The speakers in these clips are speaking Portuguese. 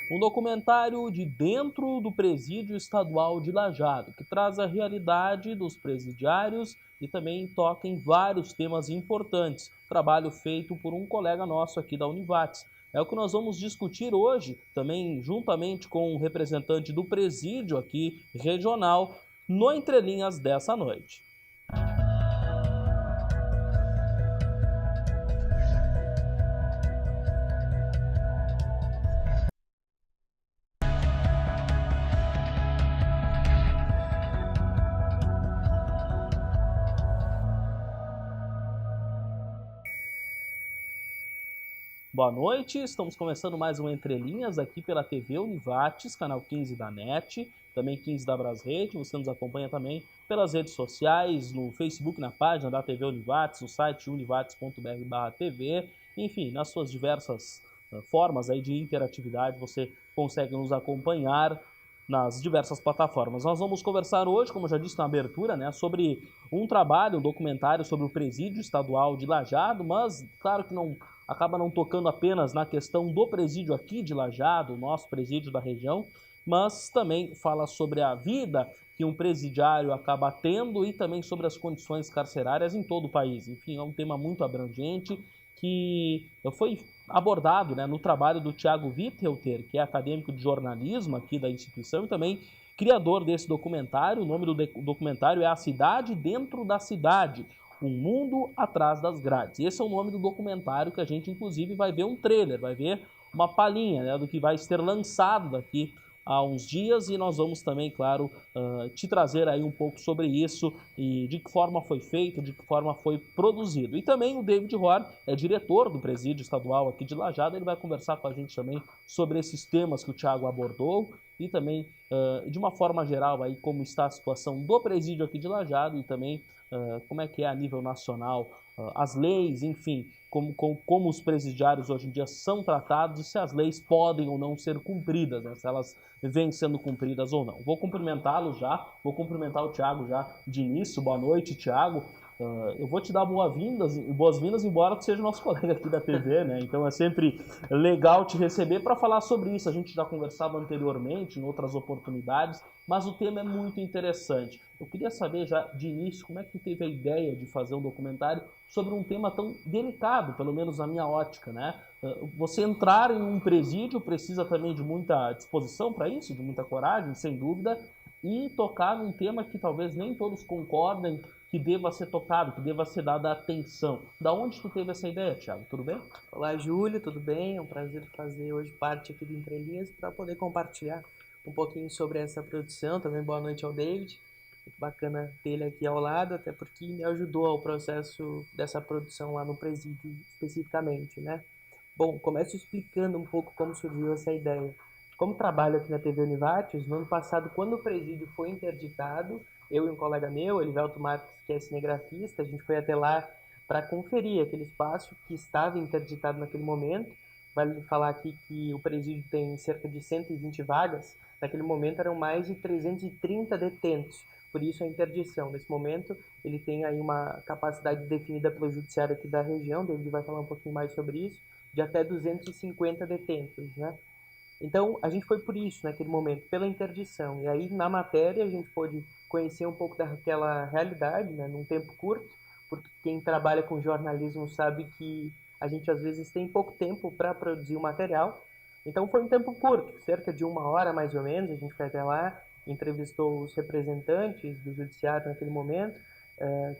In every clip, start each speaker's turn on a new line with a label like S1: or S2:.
S1: Um documentário de dentro do Presídio Estadual de Lajeado, que traz a realidade dos presidiários e também toca em vários temas importantes. Trabalho feito por um colega nosso aqui da Univates. É o que nós vamos discutir hoje, também juntamente com um representante do presídio aqui regional, no Entre Linhas dessa noite. Boa noite, estamos começando mais um Entre Linhas aqui pela TV Univates, canal 15 da NET, também 15 da Brasrede. Você nos acompanha também pelas redes sociais, no Facebook, na página da TV Univates, no site univates.br/tv, enfim, nas suas diversas formas aí de interatividade, você consegue nos acompanhar nas diversas plataformas. Nós vamos conversar hoje, como eu já disse na abertura, né, sobre um trabalho, um documentário sobre o Presídio Estadual de Lajeado, mas claro que acaba não tocando apenas na questão do presídio aqui de Lajeado, o nosso presídio da região, mas também fala sobre a vida que um presidiário acaba tendo e também sobre as condições carcerárias em todo o país. Enfim, é um tema muito abrangente que foi abordado, né, no trabalho do Thiago Withelter, que é acadêmico de jornalismo aqui da instituição e também criador desse documentário. O nome do documentário é A Cidade Dentro da Cidade, Um Mundo Atrás das Grades. Esse é o nome do documentário que a gente, inclusive, vai ver um trailer, vai ver uma palhinha, né, do que vai ser lançado daqui a uns dias, e nós vamos também, claro, te trazer aí um pouco sobre isso e de que forma foi feito, de que forma foi produzido. E também o David Horn é diretor do Presídio Estadual aqui de Lajeado, ele vai conversar com a gente também sobre esses temas que o Thiago abordou e também, de uma forma geral, aí, como está a situação do presídio aqui de Lajeado e também como é que é a nível nacional, as leis, enfim, como os presidiários hoje em dia são tratados e se as leis podem ou não ser cumpridas, né? Se elas vêm sendo cumpridas ou não. Vou cumprimentá-lo já, vou cumprimentar o Thiago já de início. Boa noite, Thiago. Eu vou te dar boas-vindas, embora tu seja nosso colega aqui da TV, né? Então é sempre legal te receber para falar sobre isso. A gente já conversava anteriormente, em outras oportunidades, mas o tema é muito interessante. Eu queria saber já de início como é que tu teve a ideia de fazer um documentário sobre um tema tão delicado, pelo menos na minha ótica, né? Você entrar em um presídio precisa também de muita disposição para isso, de muita coragem, sem dúvida, e tocar num tema que talvez nem todos concordem que deva ser tocado, que deva ser dada atenção. Da onde tu teve essa ideia, Thiago? Tudo bem?
S2: Olá, Júlio, tudo bem? É um prazer fazer hoje parte aqui do Entre Linhas para poder compartilhar um pouquinho sobre essa produção. Também boa noite ao David. Muito bacana ter ele aqui ao lado, até porque me ajudou ao processo dessa produção lá no presídio especificamente, né? Bom, começo explicando um pouco como surgiu essa ideia. Como trabalho aqui na TV Univates, no ano passado, quando o presídio foi interditado, eu e um colega meu, Elivelto Marques, que é cinegrafista, a gente foi até lá para conferir aquele espaço que estava interditado naquele momento. Vale falar aqui que o presídio tem cerca de 120 vagas. Naquele momento eram mais de 330 detentos, por isso a interdição. Nesse momento ele tem aí uma capacidade definida pelo judiciário aqui da região, David vai falar um pouquinho mais sobre isso, de até 250 detentos, né? Então, a gente foi por isso, naquele momento, pela interdição. E aí, na matéria, a gente pôde conhecer um pouco daquela realidade, né, num tempo curto, porque quem trabalha com jornalismo sabe que a gente, às vezes, tem pouco tempo para produzir o material. Então, foi um tempo curto, cerca de 1 hora, mais ou menos. A gente foi até lá, entrevistou os representantes do judiciário naquele momento,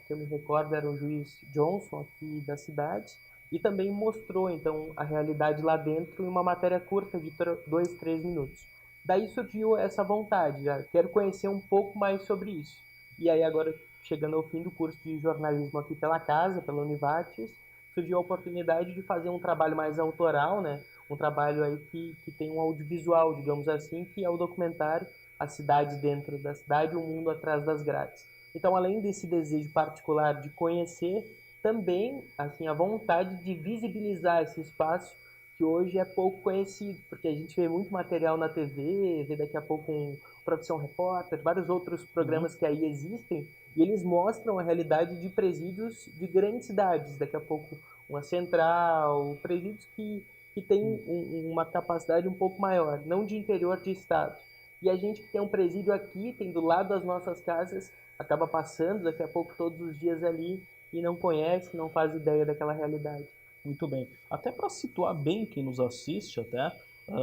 S2: que eu me recordo era o juiz Johnson, aqui da cidade, e também mostrou então a realidade lá dentro em uma matéria curta de 2, 3 minutos. Daí surgiu essa vontade, já quero conhecer um pouco mais sobre isso. E aí agora, chegando ao fim do curso de jornalismo aqui pela casa, pela Univates, surgiu a oportunidade de fazer um trabalho mais autoral, né? Um trabalho aí que tem um audiovisual, digamos assim, que é o documentário A Cidade Dentro da Cidade, O Mundo Atrás das Grades. Então, além desse desejo particular de conhecer, também assim a vontade de visibilizar esse espaço que hoje é pouco conhecido, porque a gente vê muito material na TV, vê daqui a pouco um Profissão Repórter, vários outros
S1: Uhum.
S2: programas que aí existem, e eles mostram a realidade de presídios de grandes cidades, daqui a pouco uma central, presídios que tem uma capacidade um pouco maior, não de interior de estado. E a gente que tem um presídio aqui, tem do lado das nossas casas, acaba passando daqui a pouco todos os dias ali e não conhece, não faz ideia daquela realidade.
S1: Muito bem. Até para situar bem quem nos assiste, até,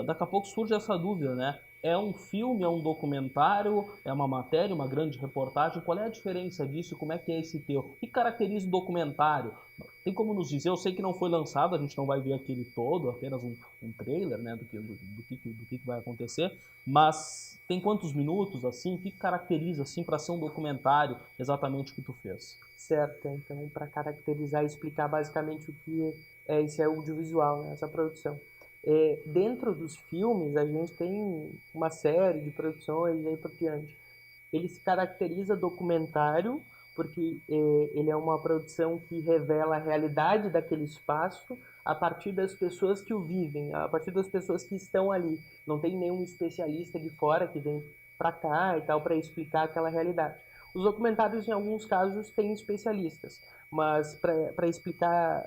S1: daqui a pouco surge essa dúvida, né? É um filme, é um documentário, é uma matéria, uma grande reportagem? Qual é a diferença disso? Como é que é esse teu? O que caracteriza o documentário? Tem como nos dizer? Eu sei que não foi lançado, a gente não vai ver aquele todo, apenas um trailer, né, do que vai acontecer, mas tem quantos minutos, assim? O que caracteriza, assim, para ser um documentário, exatamente o que tu fez?
S2: Certo, então para caracterizar e explicar basicamente o que é esse audiovisual, né, essa produção. Dentro dos filmes, a gente tem uma série de produções e aí por diante. Ele se caracteriza documentário porque ele é uma produção que revela a realidade daquele espaço a partir das pessoas que o vivem, a partir das pessoas que estão ali. Não tem nenhum especialista de fora que vem para cá e tal para explicar aquela realidade. Os documentários, em alguns casos, têm especialistas, mas para explicar,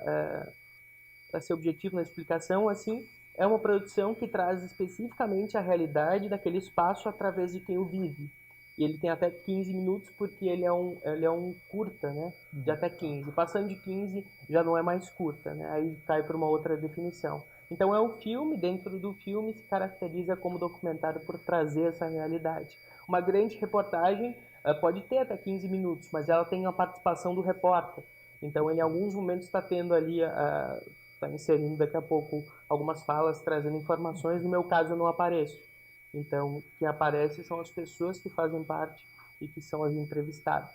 S2: para ser objetivo na explicação, assim, é uma produção que traz especificamente a realidade daquele espaço através de quem o vive. E ele tem até 15 minutos porque ele é um curta, né? De até 15. Passando de 15 já não é mais curta, né? Aí cai para uma outra definição. Então é um filme, dentro do filme se caracteriza como documentário por trazer essa realidade. Uma grande reportagem pode ter até 15 minutos, mas ela tem a participação do repórter. Então, em alguns momentos está tendo ali, está inserindo daqui a pouco algumas falas, trazendo informações. No meu caso, eu não apareço. Então, quem aparece são as pessoas que fazem parte e que são as entrevistadas.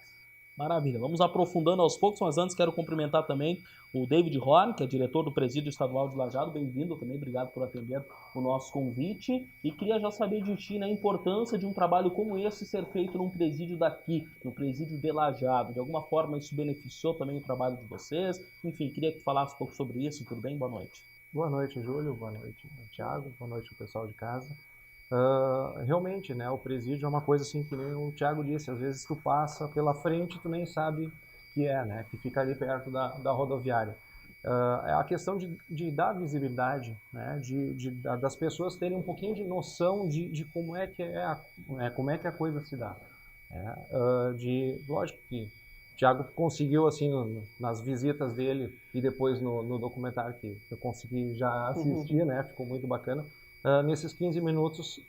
S1: Maravilha. Vamos aprofundando aos poucos, mas antes quero cumprimentar também o David Horn, que é diretor do Presídio Estadual de Lajeado. Bem-vindo também, obrigado por atender o nosso convite. E queria já saber de ti, né, a importância de um trabalho como esse ser feito num presídio daqui, no Presídio de Lajeado. De alguma forma isso beneficiou também o trabalho de vocês? Enfim, queria que tu falasse um pouco sobre isso. Tudo bem? Boa noite.
S3: Boa noite, Júlio. Boa noite, Thiago. Boa noite, o pessoal de casa. Realmente, né, o presídio é uma coisa assim que nem o Thiago disse, às vezes tu passa pela frente tu nem sabe que é, né, que fica ali perto da rodoviária. É a questão de dar visibilidade, né, das pessoas terem um pouquinho de noção de como é que como é que a coisa se dá. Lógico que o Thiago conseguiu, assim, nas visitas dele e depois no documentário que eu consegui já assistir, né, ficou muito bacana. Nesses 15 minutos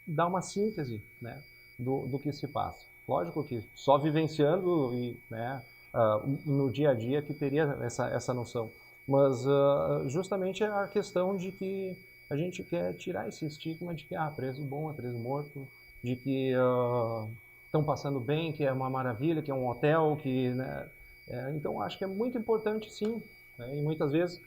S3: dá uma síntese, né, do que se passa. Lógico que só vivenciando e, né, no dia a dia que teria essa noção. Mas justamente é a questão de que a gente quer tirar esse estigma de que preso bom é preso morto, de que estão passando bem, que é uma maravilha, que é um hotel, que, né, então acho que é muito importante sim, né, e muitas vezes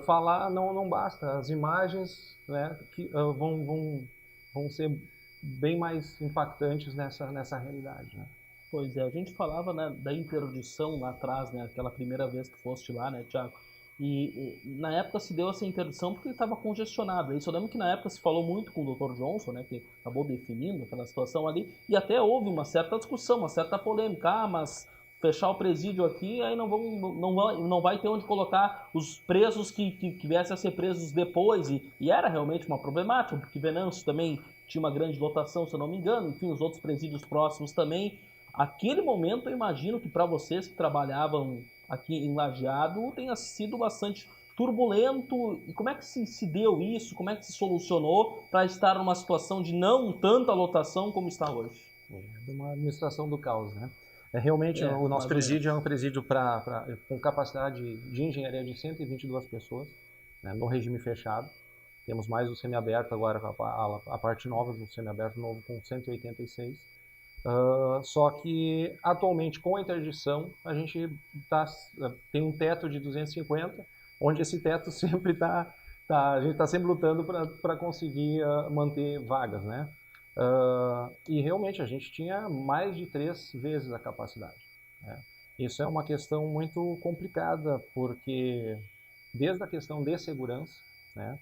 S3: falar não basta, as imagens, né, que vão ser bem mais impactantes nessa realidade, né?
S1: Pois é, a gente falava, né, da interdição lá atrás, né, aquela primeira vez que foste lá, né, Thiago? E na época se deu essa interdição porque ele estava congestionado. Isso eu lembro que na época se falou muito com o Dr. Johnson, né, que acabou definindo aquela situação ali, e até houve uma certa discussão, uma certa polêmica. Mas fechar o presídio aqui, aí não vai ter onde colocar os presos que viessem a ser presos depois. E era realmente uma problemática, porque Venâncio também tinha uma grande lotação, se eu não me engano, enfim, os outros presídios próximos também. Aquele momento, eu imagino que para vocês que trabalhavam aqui em Lajeado tenha sido bastante turbulento. E como é que se deu isso? Como é que se solucionou para estar numa situação de não tanta lotação como está hoje?
S3: De uma administração do caos, né? Realmente, o nosso presídio é um presídio com capacidade de engenharia de 122 pessoas, né, no regime fechado. Temos mais o semiaberto agora, a parte nova do semiaberto novo com 186. Só que atualmente com a interdição a gente tem um teto de 250, onde esse teto sempre a gente está sempre lutando para conseguir manter vagas, né? E realmente a gente tinha mais de 3 vezes a capacidade, né? Isso é uma questão muito complicada, porque desde a questão de segurança, né,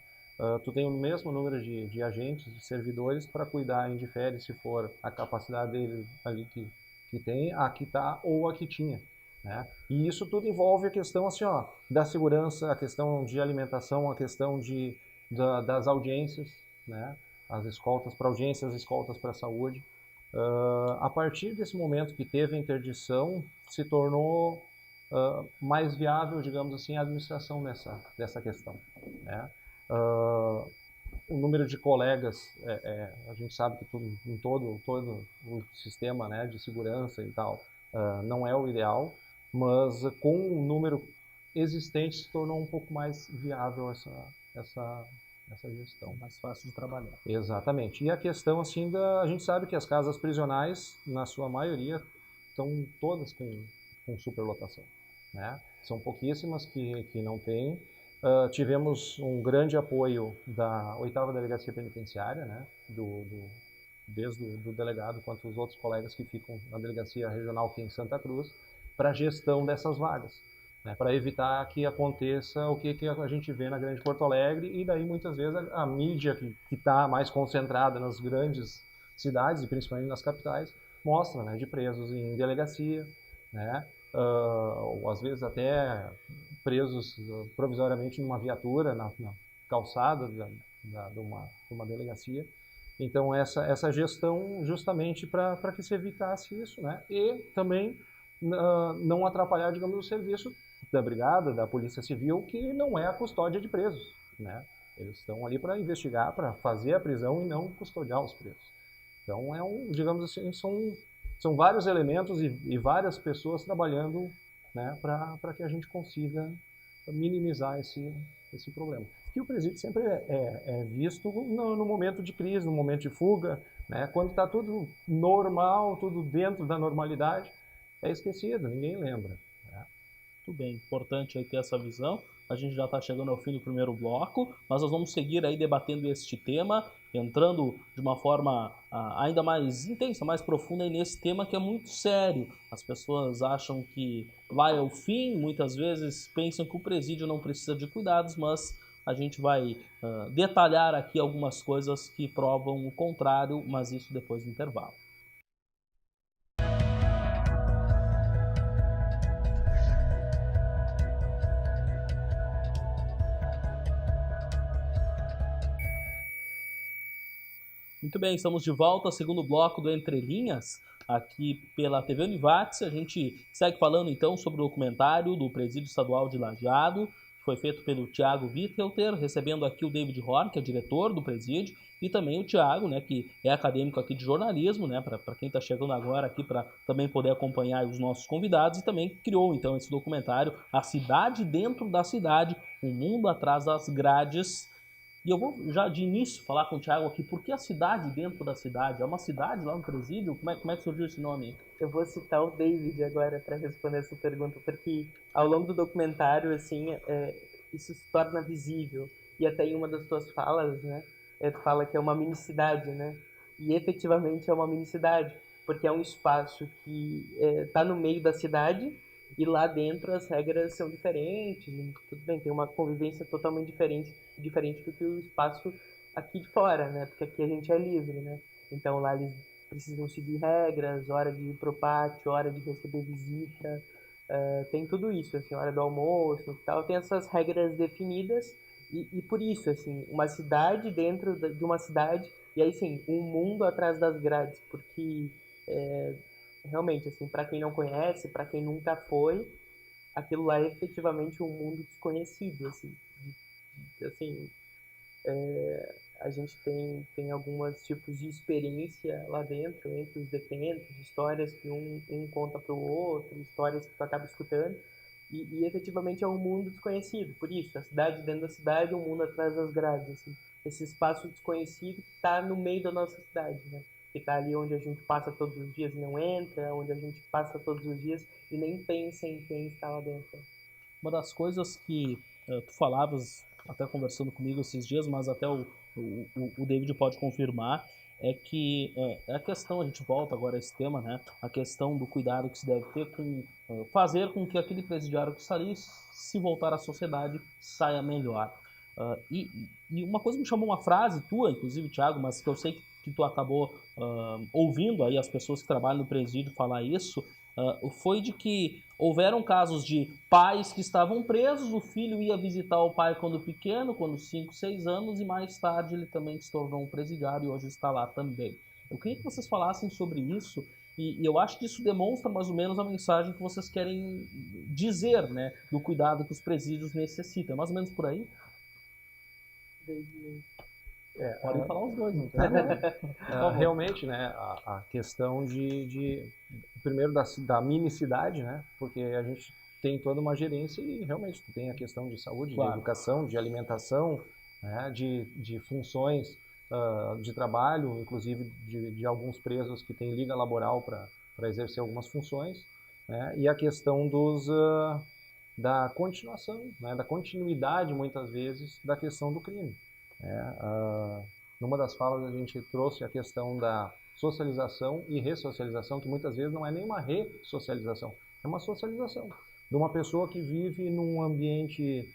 S3: tu tem o mesmo número de agentes, de servidores para cuidar, indifere se for a capacidade dele ali que tem, a que está ou a que tinha, né? E isso tudo envolve a questão assim, da segurança, a questão de alimentação, a questão de das audiências, né? As escoltas para audiência, as escoltas para saúde. A partir desse momento que teve a interdição, se tornou mais viável, digamos assim, a administração dessa questão, né? O número de colegas, a gente sabe que em todo o sistema, né, de segurança e tal, não é o ideal, mas com o número existente se tornou um pouco mais viável essa gestão.
S1: Mais fácil de trabalhar.
S3: Exatamente. E a questão, assim, a gente sabe que as casas prisionais, na sua maioria, estão todas com superlotação, né? São pouquíssimas que não têm. Tivemos um grande apoio da 8ª Delegacia Penitenciária, né? Desde o delegado quanto os outros colegas que ficam na Delegacia Regional aqui em Santa Cruz, para a gestão dessas vagas, né, para evitar que aconteça o que a gente vê na Grande Porto Alegre, e daí muitas vezes a mídia que está mais concentrada nas grandes cidades, e principalmente nas capitais, mostra, né, de presos em delegacia, né, ou às vezes até presos provisoriamente numa viatura, na calçada de uma delegacia. Então essa gestão justamente para que se evitasse isso, né, e também não atrapalhar, digamos, o serviço da Brigada, da Polícia Civil, que não é a custódia de presos, né? Eles estão ali para investigar, para fazer a prisão e não custodiar os presos. Então, digamos assim, são vários elementos e várias pessoas trabalhando, né, para que a gente consiga minimizar esse problema. Que o presídio sempre é visto no momento de crise, no momento de fuga, né? Quando está tudo normal, tudo dentro da normalidade, é esquecido, ninguém lembra. Né?
S1: Muito bem, importante aí ter essa visão. A gente já está chegando ao fim do primeiro bloco, mas nós vamos seguir aí debatendo este tema, entrando de uma forma ainda mais intensa, mais profunda aí nesse tema que é muito sério. As pessoas acham que lá é o fim, muitas vezes pensam que o presídio não precisa de cuidados, mas a gente vai detalhar aqui algumas coisas que provam o contrário, mas isso depois do intervalo. Muito bem, estamos de volta ao segundo bloco do Entre Linhas, aqui pela TV Univates. A gente segue falando então sobre o documentário do Presídio Estadual de Lajeado, que foi feito pelo Thiago Wittelter, recebendo aqui o David Horn, que é diretor do presídio, e também o Thiago, né, que é acadêmico aqui de jornalismo, né, para quem está chegando agora aqui para também poder acompanhar os nossos convidados, e também criou então esse documentário, A Cidade Dentro da Cidade, um mundo atrás das grades. E eu vou já de início falar com o Thiago aqui, por que a cidade dentro da cidade? É uma cidade lá no presídio? Como é que surgiu esse nome?
S2: Eu vou citar o David agora para responder essa pergunta, porque ao longo do documentário, assim, isso se torna visível. E até em uma das tuas falas, né, tu fala que é uma minicidade, né? E efetivamente é uma minicidade, porque é um espaço que está no meio da cidade, e lá dentro as regras são diferentes, tudo bem, tem uma convivência totalmente diferente do que o espaço aqui de fora, né? Porque aqui a gente é livre, né? Então lá eles precisam seguir regras, hora de ir pro pátio, hora de receber visita, tem tudo isso, assim, hora do almoço e tal, tem essas regras definidas, e por isso, assim, uma cidade dentro de uma cidade, e aí sim, um mundo atrás das grades, porque realmente, assim, para quem não conhece, para quem nunca foi, aquilo lá é efetivamente um mundo desconhecido, assim. Assim, a gente tem alguns tipos de experiência lá dentro, entre os detentos, histórias que um conta para o outro, histórias que tu acaba escutando, e efetivamente é um mundo desconhecido. Por isso, a cidade dentro da cidade, um mundo atrás das grades, assim. Esse espaço desconhecido que está no meio da nossa cidade, né? Que está ali onde a gente passa todos os dias e não entra, onde a gente passa todos os dias e nem pensa em quem está lá dentro.
S1: Uma das coisas que tu falavas, até conversando comigo esses dias, mas até o David pode confirmar, é que a questão, a gente volta agora a esse tema, né? A questão do cuidado que se deve ter com fazer com que aquele presidiário que está ali, se voltar à sociedade, saia melhor. E uma coisa me chamou, uma frase tua, inclusive, Thiago, mas que eu sei que tu acabou ouvindo aí as pessoas que trabalham no presídio falar isso, foi de que houveram casos de pais que estavam presos, o filho ia visitar o pai quando pequeno, quando 5, 6 anos, e mais tarde ele também se tornou um presidiário e hoje está lá também. Eu queria que vocês falassem sobre isso, e eu acho que isso demonstra mais ou menos a mensagem que vocês querem dizer, né, do cuidado que os presídios necessitam. É mais ou menos por aí? Podem falar os dois, então.
S3: Realmente, né, a questão primeiro da minicidade, né, porque a gente tem toda uma gerência e realmente tem a questão de saúde,
S1: Claro.
S3: de educação, de alimentação, né, de funções de trabalho, inclusive de alguns presos que têm liga laboral para exercer algumas funções, né, e a questão da continuação, né, da continuidade, muitas vezes, da questão do crime. Numa das falas a gente trouxe a questão da socialização e ressocialização, que muitas vezes não é nem uma ressocialização, é uma socialização de uma pessoa que vive num ambiente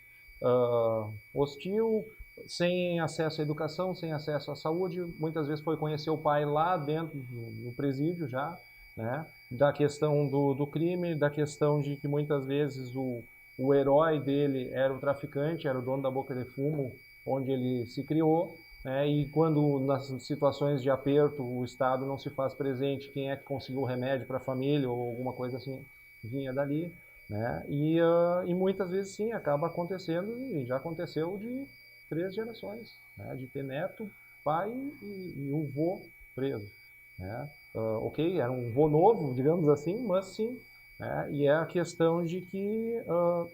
S3: hostil, sem acesso à educação, sem acesso à saúde, muitas vezes foi conhecer o pai lá dentro do presídio já, né? Da questão do crime, da questão de que muitas vezes o herói dele era o traficante, era o dono da boca de fumo, onde ele se criou, né? E quando nas situações de aperto o Estado não se faz presente, quem é que conseguiu o remédio para a família ou alguma coisa assim vinha dali, né? E muitas vezes sim, acaba acontecendo, e já aconteceu de 3 gerações, né? De ter neto, pai e um vô preso, né? Ok, era um vô novo, digamos assim, mas sim, né? E é a questão de que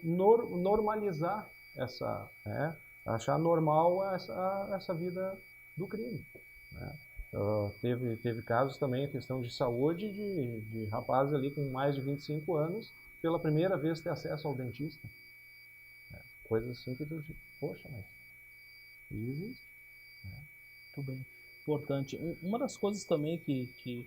S3: normalizar essa, né? Achar normal essa vida do crime, né? Teve casos também, a questão de saúde, de rapazes ali com mais de 25 anos, pela primeira vez ter acesso ao dentista. Né? Coisas assim que tu diz, poxa, mas existe.
S1: Muito bem. Importante. Uma das coisas também que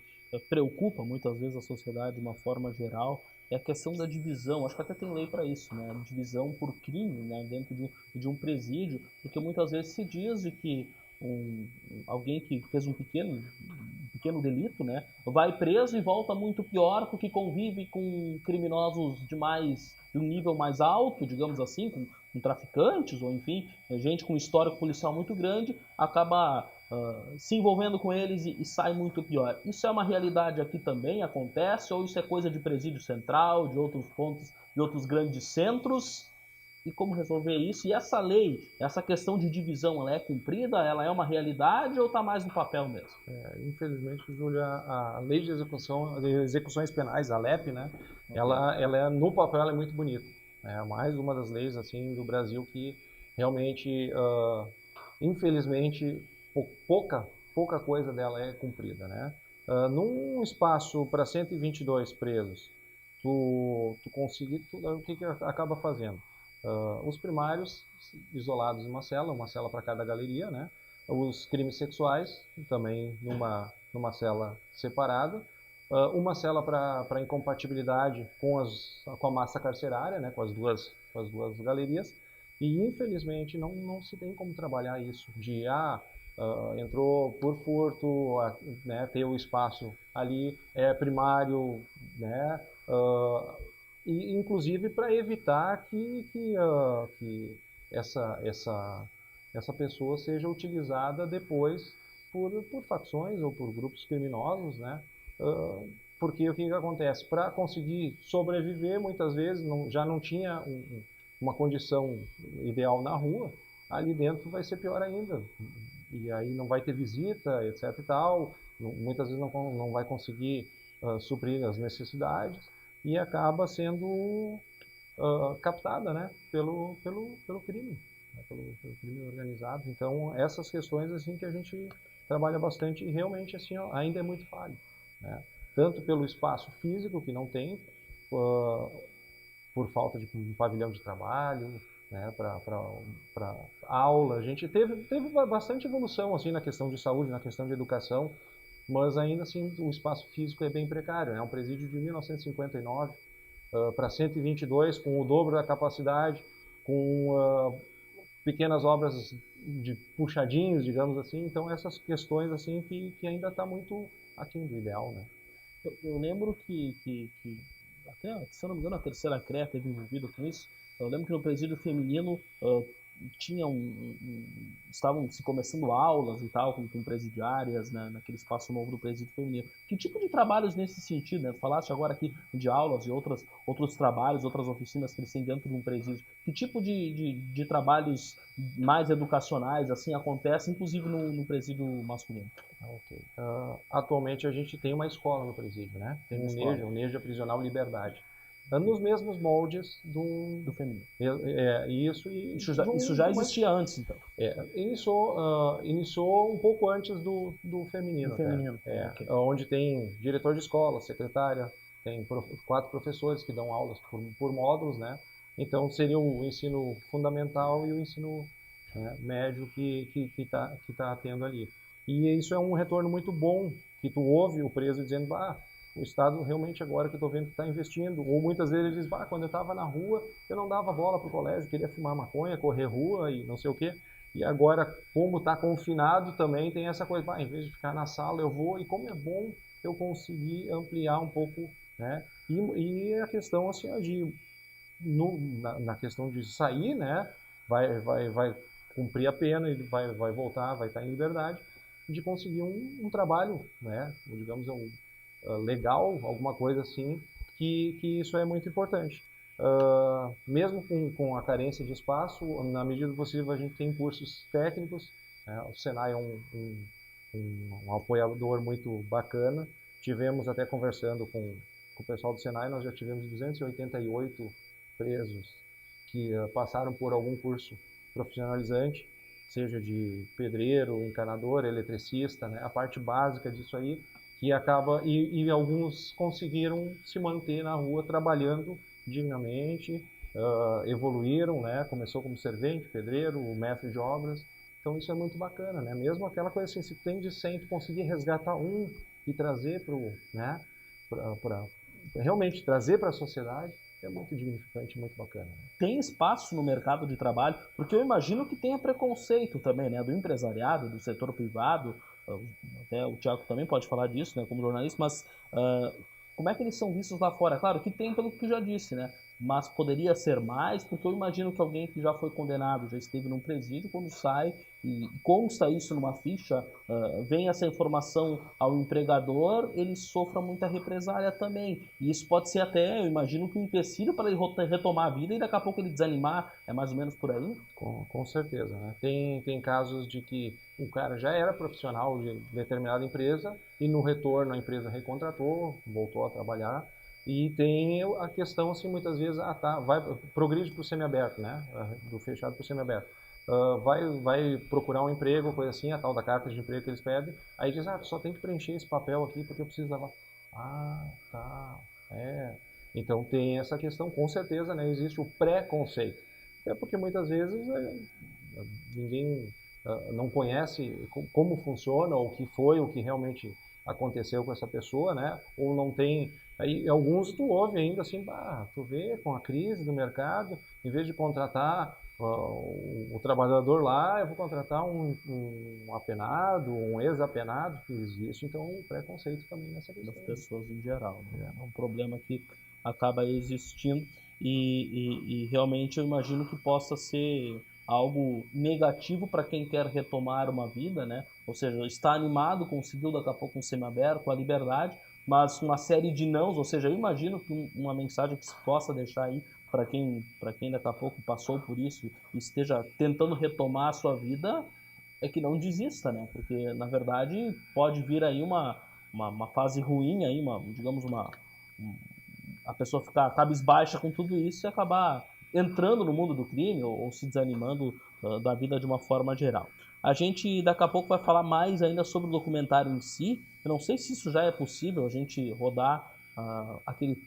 S1: preocupa muitas vezes a sociedade de uma forma geral é a questão da divisão. Acho que até tem lei para isso, né? Divisão por crime, né? Dentro de um presídio, porque muitas vezes se diz de que alguém que fez um pequeno delito, né? Vai preso e volta muito pior porque convive com criminosos de um nível mais alto, digamos assim, com traficantes ou enfim, gente com histórico policial muito grande, acaba se envolvendo com eles e sai muito pior. Isso é uma realidade aqui também, acontece, ou isso é coisa de presídio central, de outros pontos, de outros grandes centros? E como resolver isso? E essa lei, essa questão de divisão, ela é cumprida? Ela é uma realidade ou está mais no papel mesmo?
S3: Infelizmente, Júlia, a lei de execuções penais, a LEP, né? Ela no papel ela é muito bonita. É mais uma das leis assim do Brasil que realmente, infelizmente, pouca coisa dela é cumprida, né? Num espaço para 122 presos, tu conseguir, o que acaba fazendo? Os primários isolados em uma cela para cada galeria, né? Os crimes sexuais também numa cela separada, uma cela para incompatibilidade com a massa carcerária, né? Com as duas galerias, e infelizmente não se tem como trabalhar isso de entrou por furto, né? Ter o espaço ali é primário, né? E inclusive para evitar que essa pessoa seja utilizada depois por facções ou por grupos criminosos, né? Porque o que acontece? Para conseguir sobreviver, muitas vezes já não tinha uma condição ideal na rua, ali dentro vai ser pior ainda. E aí não vai ter visita, etc e tal, muitas vezes não vai conseguir suprir as necessidades e acaba sendo captada, né, pelo crime, né, pelo crime organizado. Então, essas questões assim que a gente trabalha bastante e realmente assim ainda é muito falho, né? Tanto pelo espaço físico que não tem, por falta de um pavilhão de trabalho, né, para aula. A gente teve bastante evolução assim na questão de saúde, na questão de educação, mas ainda assim o espaço físico é bem precário. É um presídio de 1959 para 122, com o dobro da capacidade, com pequenas obras de puxadinhos, digamos assim. Então essas questões assim que ainda está muito aquém do ideal, né?
S1: Eu lembro até, se eu não me engano, a terceira CREA teve envolvida com isso. Eu lembro que no presídio feminino tinha estavam se começando aulas e tal, com presidiárias, né, naquele espaço novo do presídio feminino. Que tipo de trabalhos nesse sentido, né? Falaste agora aqui de aulas e outros trabalhos, outras oficinas que eles têm dentro de um presídio. Que tipo de trabalhos mais educacionais, assim, acontecem, inclusive no presídio masculino?
S3: Ok. Atualmente a gente tem uma escola no presídio, né? Tem o Neja Prisional Liberdade. Nos mesmos moldes
S1: do feminino.
S3: Isso
S1: já existia antes, então.
S3: Iniciou um pouco antes do feminino.
S1: Do feminino.
S3: Okay. Onde tem diretor de escola, secretária, tem 4 professores que dão aulas por módulos, né? Então seria o ensino fundamental e o ensino médio que tá tendo ali. E isso é um retorno muito bom, que tu ouve o preso dizendo, o Estado realmente agora que eu estou vendo que está investindo. Ou muitas vezes ele diz, quando eu estava na rua, eu não dava bola para o colégio, queria fumar maconha, correr rua e não sei o quê. E agora, como está confinado, também tem essa coisa, em vez de ficar na sala, eu vou. E como é bom eu conseguir ampliar um pouco, né? E a questão, assim, na questão de sair, né? Vai cumprir a pena, ele vai voltar, vai estar em liberdade, de conseguir um trabalho, né? Digamos, legal, alguma coisa assim, que isso é muito importante. Mesmo com a carência de espaço, na medida do possível a gente tem cursos técnicos, né? O Senai é um apoiador muito bacana. Tivemos até conversando com o pessoal do Senai, nós já tivemos 288 presos que passaram por algum curso profissionalizante, seja de pedreiro, encanador, eletricista, né? A parte básica disso aí, que acaba e alguns conseguiram se manter na rua trabalhando dignamente, evoluíram, né? Começou como servente, pedreiro, mestre de obras. Então isso é muito bacana, né? Mesmo aquela coisa assim, se tem de 100, tu conseguir resgatar um e trazer né? Realmente trazer para a sociedade, é muito dignificante, muito bacana. Né?
S1: Tem espaço no mercado de trabalho, porque eu imagino que tenha preconceito também, né? Do empresariado, do setor privado, até o Thiago também pode falar disso, né, como jornalista, mas como é que eles são vistos lá fora? Claro que tem pelo que já disse, né? Mas poderia ser mais, porque eu imagino que alguém que já foi condenado, já esteve num presídio, quando sai e consta isso numa ficha, vem essa informação ao empregador, ele sofra muita represália também. E isso pode ser até, eu imagino, que um empecilho para ele retomar a vida e daqui a pouco ele desanimar. É mais ou menos por aí?
S3: Com certeza, né? Tem casos de que o cara já era profissional de determinada empresa e no retorno a empresa recontratou, voltou a trabalhar. E tem a questão, assim, muitas vezes, progride para o semiaberto, né? Do fechado para o semiaberto. Vai procurar um emprego, coisa assim, a tal da carta de emprego que eles pedem. Aí diz, tu só tem que preencher esse papel aqui porque eu preciso levar. Tá, Então tem essa questão, com certeza, né? Existe o preconceito. É porque muitas vezes ninguém não conhece como funciona, ou o que foi, o que realmente aconteceu com essa pessoa, né? Ou não tem. Aí alguns tu ouve ainda assim, tu vê com a crise do mercado, em vez de contratar o trabalhador lá, eu vou contratar um apenado, um ex-apenado, que existe, então o preconceito também nessa questão.
S1: Das pessoas em geral, né? É um problema que acaba existindo e realmente eu imagino que possa ser algo negativo para quem quer retomar uma vida, né? Ou seja, está animado, conseguiu daqui a pouco um semiaberto, a liberdade, mas uma série de nãos, ou seja, eu imagino que uma mensagem que se possa deixar aí para quem daqui a pouco passou por isso e esteja tentando retomar a sua vida é que não desista, né? Porque na verdade pode vir aí uma fase ruim aí, digamos a pessoa ficar cabisbaixa com tudo isso e acabar entrando no mundo do crime ou se desanimando da vida de uma forma geral. A gente daqui a pouco vai falar mais ainda sobre o documentário em si. Eu não sei se isso já é possível, a gente rodar aquele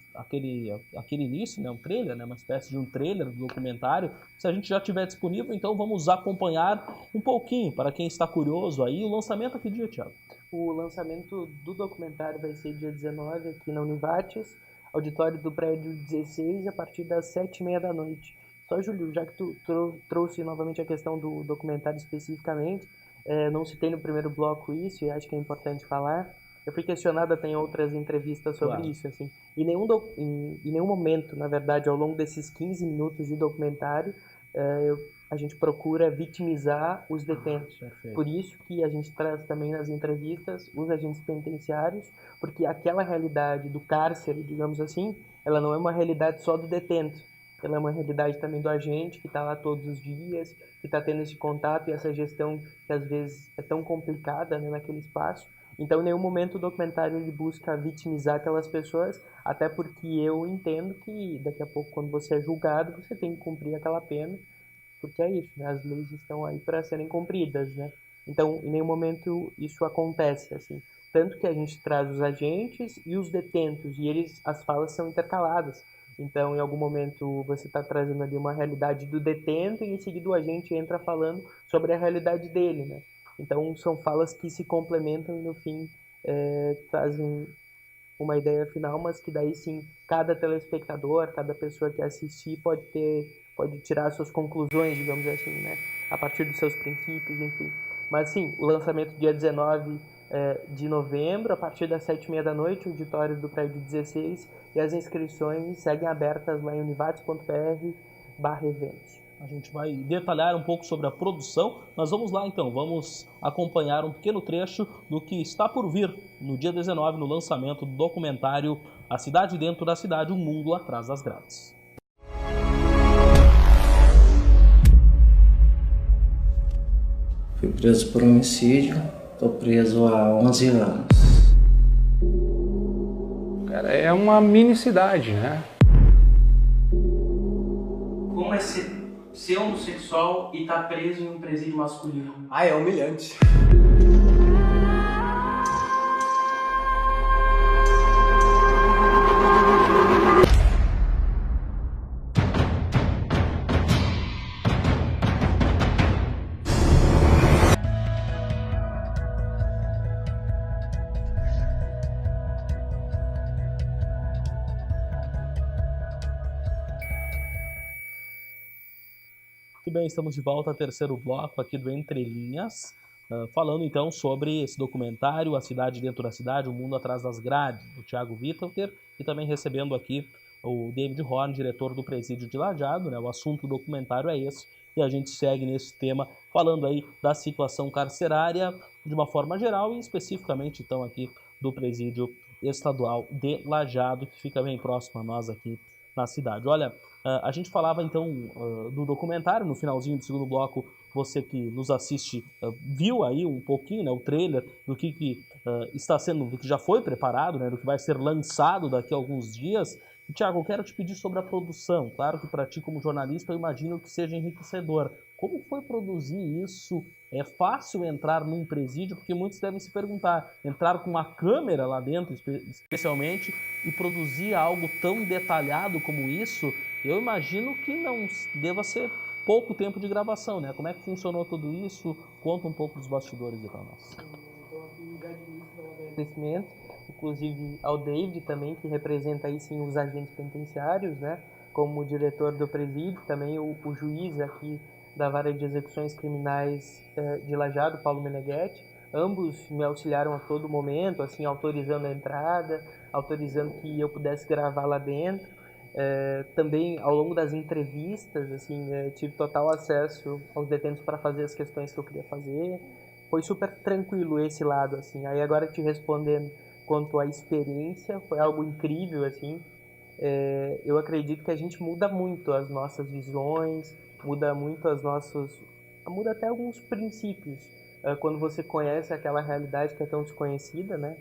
S1: início, né, um trailer, né, uma espécie de um trailer do documentário. Se a gente já tiver disponível, então vamos acompanhar um pouquinho, para quem está curioso aí, o lançamento aqui dia, Thiago.
S2: O lançamento do documentário vai ser dia 19 aqui na Univates, auditório do prédio 16, a partir das 7h30 da noite. Só, Júlio, já que tu trouxe novamente a questão do documentário especificamente, não citei no primeiro bloco isso e acho que é importante falar. Eu fui questionado até em outras entrevistas sobre isso, assim. Em nenhum momento, na verdade, ao longo desses 15 minutos de documentário, a gente procura vitimizar os detentos.
S1: Perfeito.
S2: Por isso que a gente traz também nas entrevistas os agentes penitenciários, porque aquela realidade do cárcere, digamos assim, ela não é uma realidade só do detento. Ela é uma realidade também do agente que está lá todos os dias, que está tendo esse contato e essa gestão que às vezes é tão complicada, né, naquele espaço. Então, em nenhum momento o documentário ele busca vitimizar aquelas pessoas, até porque eu entendo que daqui a pouco, quando você é julgado, você tem que cumprir aquela pena, porque é isso, né? As leis estão aí para serem cumpridas, né? Então, em nenhum momento isso acontece, assim. Tanto que a gente traz os agentes e os detentos, e as falas são intercaladas. Então, em algum momento, você está trazendo ali uma realidade do detento e em seguida o agente entra falando sobre a realidade dele, né? Então, são falas que se complementam e, no fim, trazem uma ideia final, mas que daí sim, cada telespectador, cada pessoa que assistir pode tirar suas conclusões, digamos assim, né? A partir dos seus princípios, enfim. Mas sim, o lançamento dia 19 de novembro, a partir das 7h30 da noite, auditório do prédio 16, e as inscrições seguem abertas lá em univates.br/eventos.
S1: A gente vai detalhar um pouco sobre a produção, mas vamos lá então, vamos acompanhar um pequeno trecho do que está por vir no dia 19, no lançamento do documentário A Cidade Dentro da Cidade, um mundo atrás das grades.
S4: Fui preso por homicídio, estou preso há 11 anos.
S3: Cara, é uma mini cidade, né?
S2: Como é ser homossexual e estar preso em um presídio masculino?
S5: Ah, é humilhante.
S1: Muito bem, estamos de volta ao terceiro bloco aqui do Entre Linhas, falando então sobre esse documentário A Cidade Dentro da Cidade, o mundo atrás das grades, do Thiago Wittelter, e também recebendo aqui o David Horn, diretor do Presídio de Lajeado, né? O assunto do documentário é esse, e a gente segue nesse tema falando aí da situação carcerária de uma forma geral e especificamente então aqui do Presídio Estadual de Lajeado, que fica bem próximo a nós aqui na cidade. Olha, a gente falava então do documentário, no finalzinho do segundo bloco, você que nos assiste viu aí um pouquinho, né, o trailer do que está sendo, do que já foi preparado, né, do que vai ser lançado daqui a alguns dias. E, Thiago, eu quero te pedir sobre a produção. Claro que para ti como jornalista eu imagino que seja enriquecedor. Como foi produzir isso? É fácil entrar num presídio? Porque muitos devem se perguntar, entrar com uma câmera lá dentro, especialmente, e produzir algo tão detalhado como isso, eu imagino que não deva ser pouco tempo de gravação, né? Como é que funcionou tudo isso? Conta um pouco dos bastidores aí para nós.
S2: Então, aqui já de início, um agradecimento, inclusive ao David também, que representa aí sim os agentes penitenciários, né? Como diretor do presídio, também o juiz aqui da Vara de Execuções Criminais de Lajeado, Paulo Meneghetti. Ambos me auxiliaram a todo momento, assim, autorizando a entrada, autorizando que eu pudesse gravar lá dentro. Também ao longo das entrevistas, assim, tive total acesso aos detentos para fazer as questões que eu queria fazer. Foi super tranquilo esse lado, assim. Aí agora te respondendo quanto à experiência, foi algo incrível, assim. Eu acredito que a gente muda muito as nossas visões, muda muito muda até alguns princípios quando você conhece aquela realidade que é tão desconhecida, né?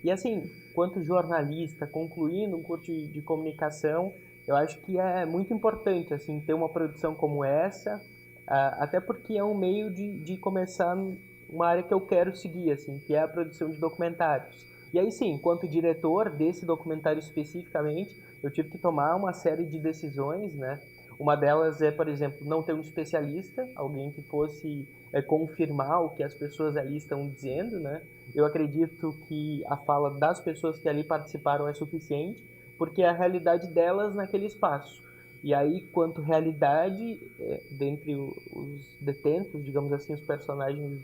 S2: E assim, quanto jornalista, concluindo um curso de comunicação, eu acho que é muito importante assim ter uma produção como essa, até porque é um meio de começar uma área que eu quero seguir, assim, que é a produção de documentários. E aí sim, enquanto diretor desse documentário especificamente, eu tive que tomar uma série de decisões, né? Uma delas é, por exemplo, não ter um especialista, alguém que fosse confirmar o que as pessoas ali estão dizendo, né? Eu acredito que a fala das pessoas que ali participaram é suficiente, porque é a realidade delas naquele espaço. E aí, quanto realidade, dentre os detentos, digamos assim, os personagens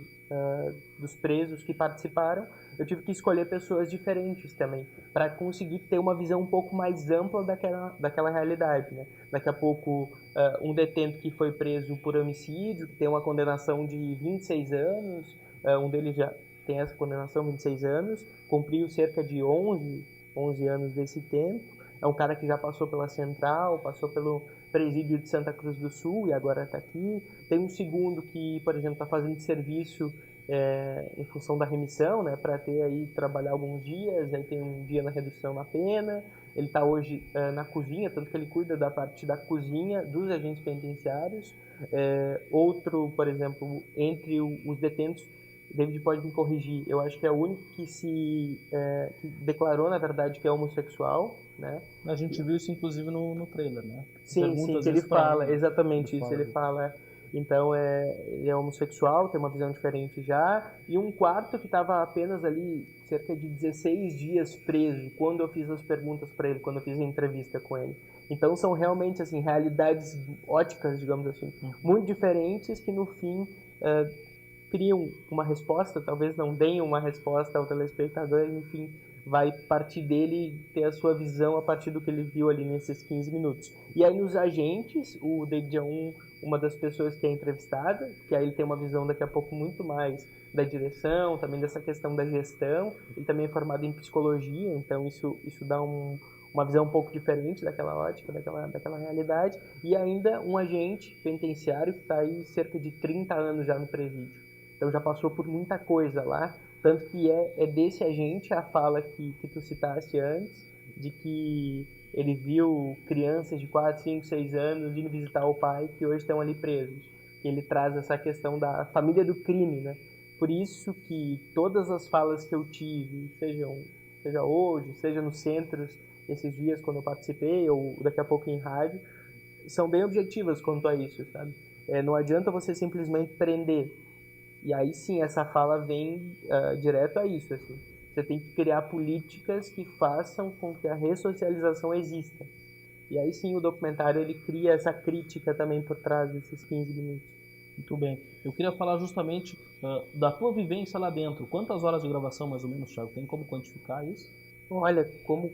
S2: dos presos que participaram, eu tive que escolher pessoas diferentes também, para conseguir ter uma visão um pouco mais ampla daquela realidade, né? Daqui a pouco, um detento que foi preso por homicídio, que tem uma condenação de 26 anos, um deles já tem essa condenação, 26 anos, cumpriu cerca de 11 anos desse tempo, é um cara que já passou pela Central, passou pelo presídio de Santa Cruz do Sul e agora está aqui. Tem um segundo que, por exemplo, está fazendo serviço em função da remissão, né, para ter aí trabalhar alguns dias, aí tem um dia na redução na pena. Ele está hoje na cozinha, tanto que ele cuida da parte da cozinha dos agentes penitenciários. Outro, por exemplo, entre os detentos, David pode me corrigir, eu acho que é o único que que declarou, na verdade, que é homossexual, né?
S1: A gente viu isso, inclusive, no trailer, né?
S2: Sim, que ele fala, exatamente isso, ele fala. Então, ele é homossexual, tem uma visão diferente já. E um quarto que estava apenas ali, cerca de 16 dias preso, quando eu fiz as perguntas para ele, quando eu fiz a entrevista com ele. Então, são realmente, assim, realidades óticas, digamos assim, muito diferentes que, no fim, criam uma resposta, talvez não deem uma resposta ao telespectador, enfim, vai partir dele ter a sua visão a partir do que ele viu ali nesses 15 minutos. E aí nos agentes, o David é uma das pessoas que é entrevistada, que aí ele tem uma visão daqui a pouco muito mais da direção, também dessa questão da gestão, ele também é formado em psicologia, então isso dá uma visão um pouco diferente daquela ótica, daquela realidade, e ainda um agente penitenciário que está aí cerca de 30 anos já no presídio. Então já passou por muita coisa lá, tanto que é desse agente a fala que tu citaste antes, de que ele viu crianças de 4, 5, 6 anos indo visitar o pai que hoje estão ali presos. Ele traz essa questão da família do crime, né? Por isso que todas as falas que eu tive, seja hoje, seja nos centros, esses dias quando eu participei, ou daqui a pouco em rádio, são bem objetivas quanto a isso, sabe? Não adianta você simplesmente prender. E aí sim, essa fala vem direto a isso, assim. Você tem que criar políticas que façam com que a ressocialização exista. E aí sim o documentário ele cria essa crítica também por trás desses 15 minutos.
S1: Muito bem. Eu queria falar justamente da tua vivência lá dentro. Quantas horas de gravação, mais ou menos, Thiago? Tem como quantificar isso?
S2: Olha, como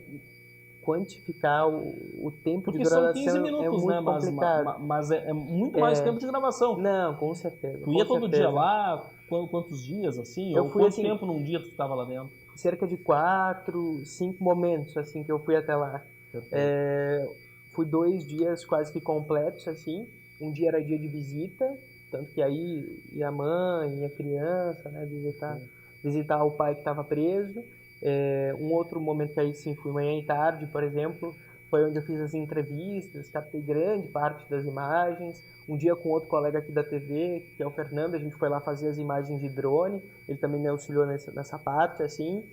S2: quantificar o tempo
S1: Porque
S2: de gravação
S1: são 15 minutos,
S2: é muito complicado.
S1: Mas é muito mais tempo de gravação.
S2: Não, com certeza.
S1: Tu ia todo dia lá? Quantos dias, assim?
S2: Eu
S1: ou
S2: fui,
S1: quanto
S2: assim,
S1: tempo num dia tu estava lá dentro?
S2: Cerca de 4, 5 momentos, assim, que eu fui até lá. Fui 2 dias quase que completos, assim. Um dia era dia de visita, tanto que aí ia a mãe, ia a criança, né, visitar o pai que estava preso. Um outro momento que aí sim fui manhã e tarde, por exemplo, foi onde eu fiz as entrevistas, captei grande parte das imagens. Um dia com outro colega aqui da TV, que é o Fernando, a gente foi lá fazer as imagens de drone, ele também me auxiliou nessa parte, assim.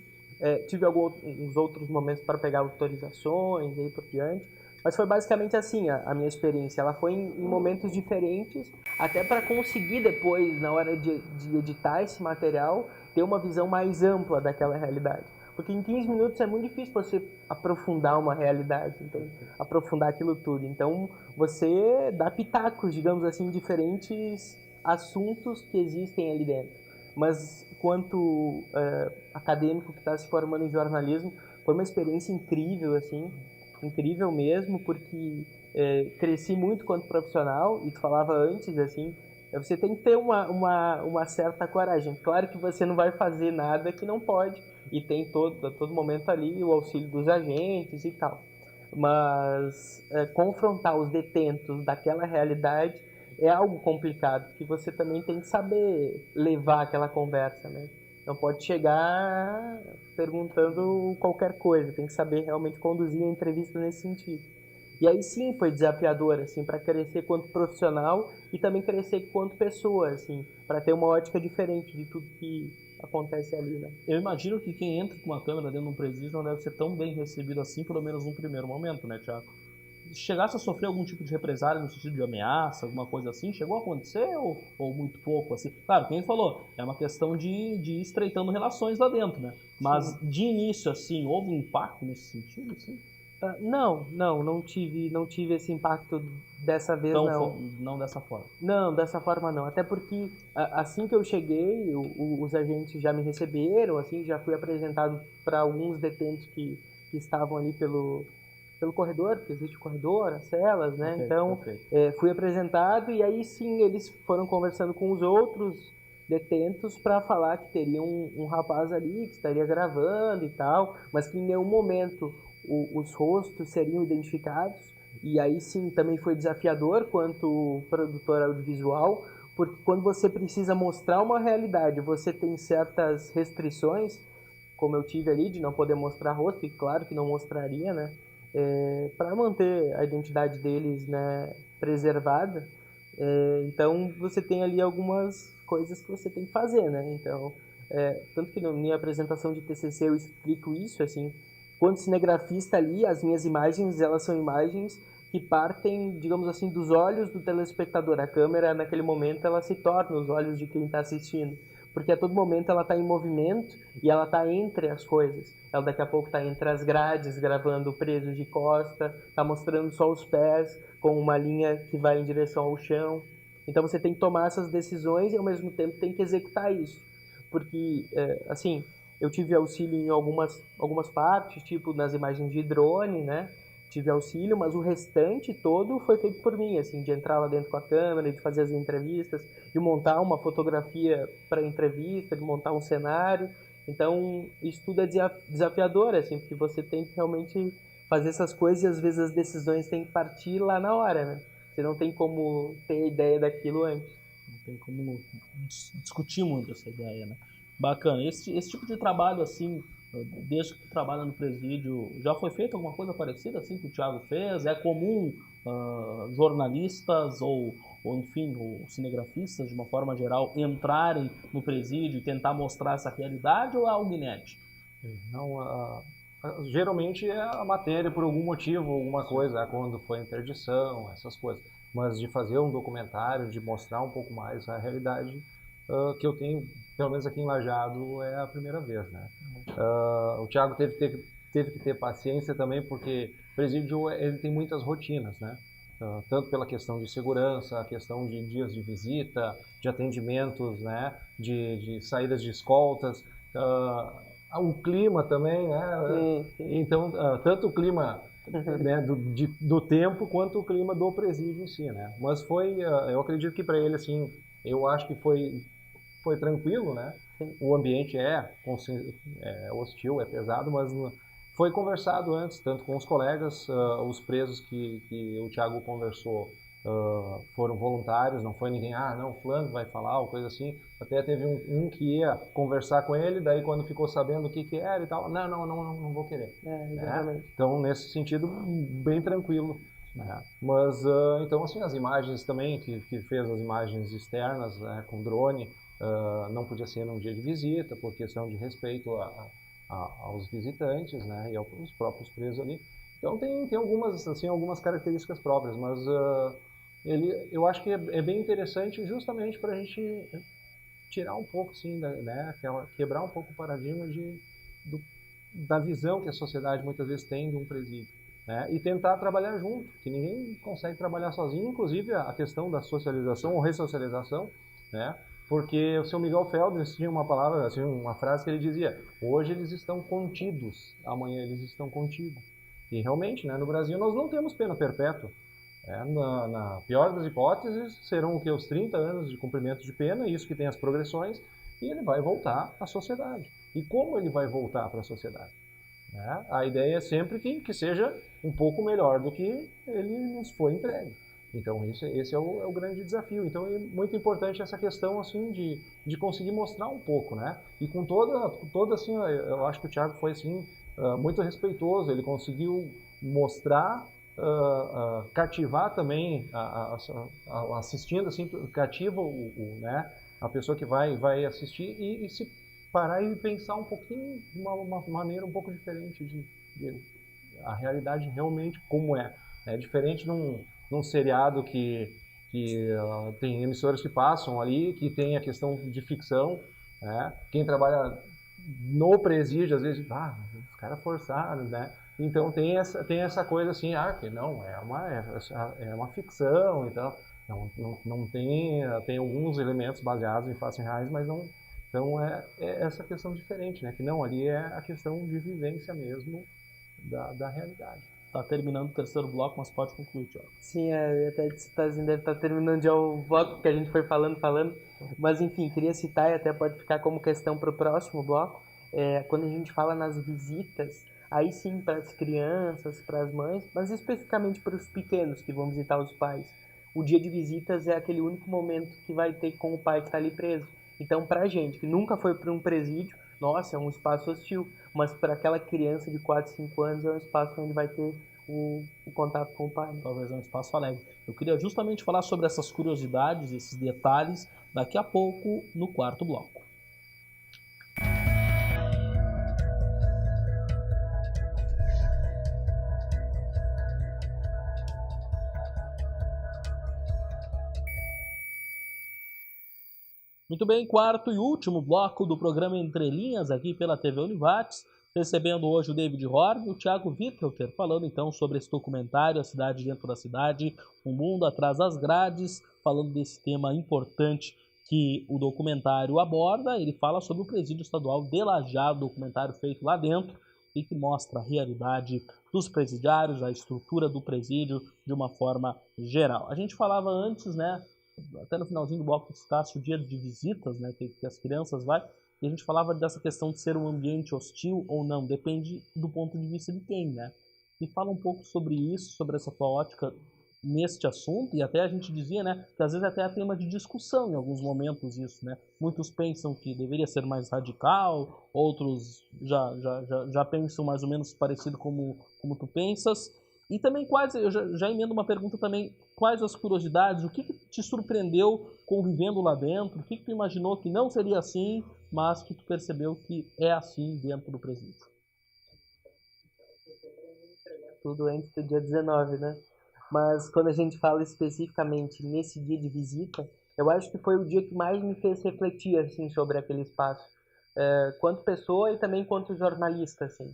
S2: Tive alguns outros momentos para pegar autorizações e aí por diante. Mas foi basicamente assim a minha experiência. Ela foi em momentos diferentes, até para conseguir depois, na hora de editar esse material, ter uma visão mais ampla daquela realidade. Porque em 15 minutos é muito difícil você aprofundar uma realidade, então, aprofundar aquilo tudo. Então, você dá pitacos, digamos assim, em diferentes assuntos que existem ali dentro. Mas, quanto acadêmico que está se formando em jornalismo, foi uma experiência incrível, assim, incrível mesmo, porque cresci muito quanto profissional, e tu falava antes, assim, você tem que ter uma certa coragem. Claro que você não vai fazer nada que não pode, e tem a todo momento ali o auxílio dos agentes e tal. Mas confrontar os detentos daquela realidade é algo complicado, porque você também tem que saber levar aquela conversa, né? Não pode chegar perguntando qualquer coisa, tem que saber realmente conduzir a entrevista nesse sentido. E aí sim foi desafiador, assim, para crescer quanto profissional e também crescer quanto pessoa, assim, para ter uma ótica diferente de tudo que acontece ali, né?
S1: Eu imagino que quem entra com uma câmera dentro de um presídio não deve ser tão bem recebido assim, pelo menos num primeiro momento, né, Thiago? Chegasse a sofrer algum tipo de represália no sentido de ameaça, alguma coisa assim? Chegou a acontecer ou muito pouco, assim? Claro, quem falou, é uma questão de ir estreitando relações lá dentro, né? Mas, sim, de início, assim, houve um impacto nesse sentido, assim?
S2: Não tive esse impacto dessa vez,
S1: Então,
S2: não.
S1: não dessa forma.
S2: Não, dessa forma não. Até porque assim que eu cheguei, os agentes já me receberam, assim, já fui apresentado para alguns detentos que estavam ali pelo corredor, porque existe o corredor, as celas, né?
S1: Ok,
S2: Então,
S1: perfeito.
S2: fui apresentado e aí sim eles foram conversando com os outros detentos para falar que teria um rapaz ali que estaria gravando e tal, mas que em nenhum momento os rostos seriam identificados. E aí sim também foi desafiador quanto produtor audiovisual, porque quando você precisa mostrar uma realidade, você tem certas restrições, como eu tive ali, de não poder mostrar rosto, e claro que não mostraria, né? Para manter a identidade deles, né, preservada. Então você tem ali algumas coisas que você tem que fazer, né? Então, tanto que na minha apresentação de TCC eu explico isso, assim, quando cinegrafista ali, as minhas imagens, elas são imagens que partem, digamos assim, dos olhos do telespectador. A câmera, naquele momento, ela se torna os olhos de quem está assistindo. Porque a todo momento ela está em movimento e ela está entre as coisas. Ela daqui a pouco está entre as grades, gravando preso de costa, está mostrando só os pés, com uma linha que vai em direção ao chão. Então você tem que tomar essas decisões e ao mesmo tempo tem que executar isso. Porque, assim, eu tive auxílio em algumas partes, tipo nas imagens de drone, né? Tive auxílio, mas o restante todo foi feito por mim, assim, de entrar lá dentro com a câmera, de fazer as entrevistas, de montar uma fotografia para entrevista, de montar um cenário. Então, isso tudo é desafiador, assim, porque você tem que realmente fazer essas coisas e às vezes as decisões têm que partir lá na hora, né? Você não tem como ter ideia daquilo antes.
S1: Não tem como discutir muito essa ideia, né? Bacana. Esse tipo de trabalho, assim, desde que tu trabalha no presídio, já foi feito alguma coisa parecida, assim, que o Thiago fez? É comum jornalistas ou, enfim, cinegrafistas, de uma forma geral, entrarem no presídio e tentar mostrar essa realidade ou é algo inédito?
S3: Não, geralmente é a matéria por algum motivo, alguma coisa, quando foi interdição, essas coisas. Mas de fazer um documentário, de mostrar um pouco mais a realidade que eu tenho, pelo menos aqui em Lajeado, é a primeira vez, né? O Thiago teve que ter paciência também, porque o presídio ele tem muitas rotinas, né? Tanto pela questão de segurança, a questão de dias de visita, de atendimentos, né? De saídas de escoltas, o clima também, né? Então, tanto o clima né, do tempo quanto o clima do presídio em si, né? Mas eu acredito que para ele, assim, eu acho que foi tranquilo, né? O ambiente é hostil, é pesado, mas foi conversado antes, tanto com os colegas, os presos que o Thiago conversou foram voluntários, não foi ninguém, não, fulano vai falar, ou coisa assim. Até teve um que ia conversar com ele, daí quando ficou sabendo o que era e tal, não vou querer.
S2: Exatamente.
S3: Então, nesse sentido, bem tranquilo. Mas, então, assim, as imagens também, que fez as imagens externas com drone, não podia ser num dia de visita, por questão de respeito aos visitantes, né, e aos próprios presos ali. Então tem algumas características próprias, mas eu acho que é bem interessante justamente para a gente tirar um pouco, assim, né, quebrar um pouco o paradigma da visão que a sociedade muitas vezes tem de um presídio. Né, e tentar trabalhar junto, que ninguém consegue trabalhar sozinho, inclusive a questão da socialização ou ressocialização, né, porque o seu Miguel Feldman tinha uma palavra, assim, uma frase que ele dizia: hoje eles estão contidos, amanhã eles estão contigo. E realmente, né, no Brasil nós não temos pena perpétua. Na pior das hipóteses, serão os 30 anos de cumprimento de pena, isso que tem as progressões, e ele vai voltar à sociedade. E como ele vai voltar para a sociedade? Né? A ideia é sempre que seja um pouco melhor do que ele nos foi entregue. Então esse é o grande desafio. Então é muito importante essa questão assim de conseguir mostrar um pouco, né? E com toda assim, eu acho que o Thiago foi assim muito respeitoso. Ele conseguiu mostrar, cativar também assistindo assim, cativa né? A pessoa que vai assistir e se parar e pensar um pouquinho de uma maneira um pouco diferente de a realidade realmente como é. É diferente num seriado que tem emissoras que passam ali, que tem a questão de ficção, né? Quem trabalha no presídio, às vezes, os caras forçaram, né? Então tem essa coisa assim, que não, é uma ficção e tal. Não tem alguns elementos baseados em fatos reais, mas não. Então é essa questão diferente, né? Que não, ali é a questão de vivência mesmo da realidade.
S1: Tá terminando o terceiro bloco, mas pode concluir, Thiago.
S2: Sim, até deve estar terminando já o bloco que a gente foi falando. Mas enfim, queria citar e até pode ficar como questão para o próximo bloco. Quando a gente fala nas visitas, aí sim para as crianças, para as mães, mas especificamente para os pequenos que vão visitar os pais. O dia de visitas é aquele único momento que vai ter com o pai que está ali preso. Então, para a gente que nunca foi para um presídio, nossa, é um espaço hostil. Mas para aquela criança de 4, 5 anos é um espaço onde vai ter o contato com o pai.
S1: Talvez é um espaço alegre. Eu queria justamente falar sobre essas curiosidades, esses detalhes, daqui a pouco no quarto bloco. Muito bem, quarto e último bloco do programa Entre Linhas, aqui pela TV Univates, recebendo hoje o David Horn e o Thiago Wittelter, falando então sobre esse documentário, A Cidade Dentro da Cidade, O Mundo Atrás das Grades, falando desse tema importante que o documentário aborda. Ele fala sobre o presídio estadual de Lajeado, documentário feito lá dentro e que mostra a realidade dos presidiários, a estrutura do presídio de uma forma geral. A gente falava antes, né, até no finalzinho do bloco que citasse o dia de visitas, né, que as crianças vai, e a gente falava dessa questão de ser um ambiente hostil ou não, depende do ponto de vista de quem, né? E fala um pouco sobre isso, sobre essa tua ótica neste assunto, e até a gente dizia, né, que às vezes até é tema de discussão em alguns momentos isso, né? Muitos pensam que deveria ser mais radical, outros já pensam mais ou menos parecido como tu pensas. E também eu já emendo uma pergunta também, quais as curiosidades, o que te surpreendeu convivendo lá dentro, o que tu imaginou que não seria assim, mas que tu percebeu que é assim dentro do presídio?
S2: Tudo antes do dia 19, né? Mas quando a gente fala especificamente nesse dia de visita, eu acho que foi o dia que mais me fez refletir, assim, sobre aquele espaço. Quanto pessoa e também quanto jornalista, assim.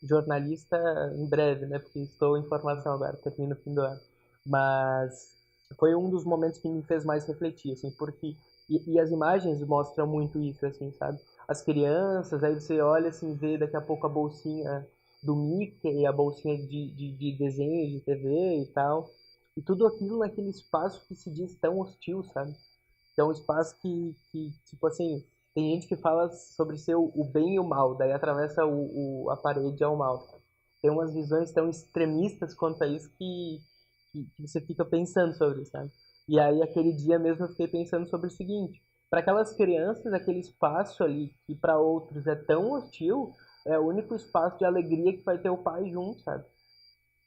S2: Jornalista em breve, né? Porque estou em formação agora, termino no fim do ano. Mas foi um dos momentos que me fez mais refletir, assim, porque... E as imagens mostram muito isso, assim, sabe? As crianças, aí você olha, assim, vê daqui a pouco a bolsinha do Mickey, a bolsinha de desenho de TV e tal. E tudo aquilo naquele espaço que se diz tão hostil, sabe? Que é um espaço que tipo assim, tem gente que fala sobre ser o bem e o mal, daí atravessa a parede ao mal. Sabe? Tem umas visões tão extremistas quanto a isso que você fica pensando sobre, sabe? E aí, aquele dia mesmo, eu fiquei pensando sobre o seguinte: para aquelas crianças, aquele espaço ali, que para outros é tão hostil, é o único espaço de alegria que vai ter o pai junto, sabe?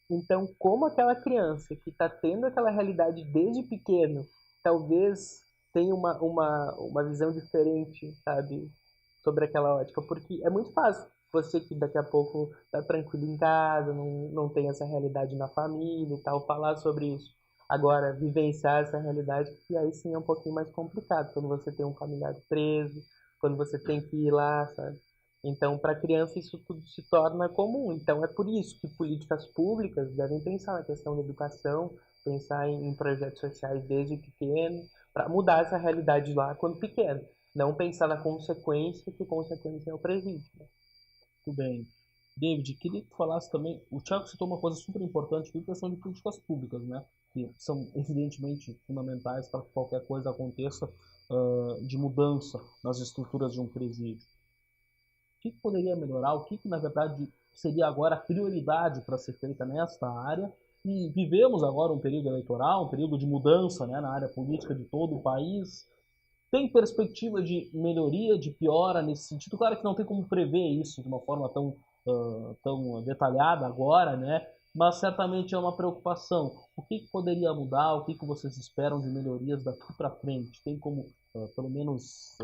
S2: Então, como aquela criança que está tendo aquela realidade desde pequeno, talvez tenha uma visão diferente, sabe, sobre aquela ótica, porque é muito fácil você que daqui a pouco está tranquilo em casa, não tem essa realidade na família e tal, falar sobre isso. Agora, vivenciar essa realidade, que aí sim é um pouquinho mais complicado, quando você tem um familiar preso, quando você tem que ir lá, sabe? Então, para a criança, isso tudo se torna comum. Então, é por isso que políticas públicas devem pensar na questão da educação, pensar em projetos sociais desde pequeno, para mudar essa realidade lá quando pequeno. Não pensar na consequência, que consequência é o presídio. Né?
S1: Muito bem. David, queria que tu falasse também, o Thiago citou uma coisa super importante, que é a questão de políticas públicas, né? Que são evidentemente fundamentais para que qualquer coisa aconteça de mudança nas estruturas de um presídio. O que poderia melhorar? O que na verdade seria agora a prioridade para ser feita nesta área? E vivemos agora um período eleitoral, um período de mudança, né, na área política de todo o país. Tem perspectiva de melhoria, de piora nesse sentido? Claro que não tem como prever isso de uma forma tão detalhada agora, né? Mas certamente é uma preocupação. O que poderia mudar? O que vocês esperam de melhorias daqui para frente? Tem como, pelo menos,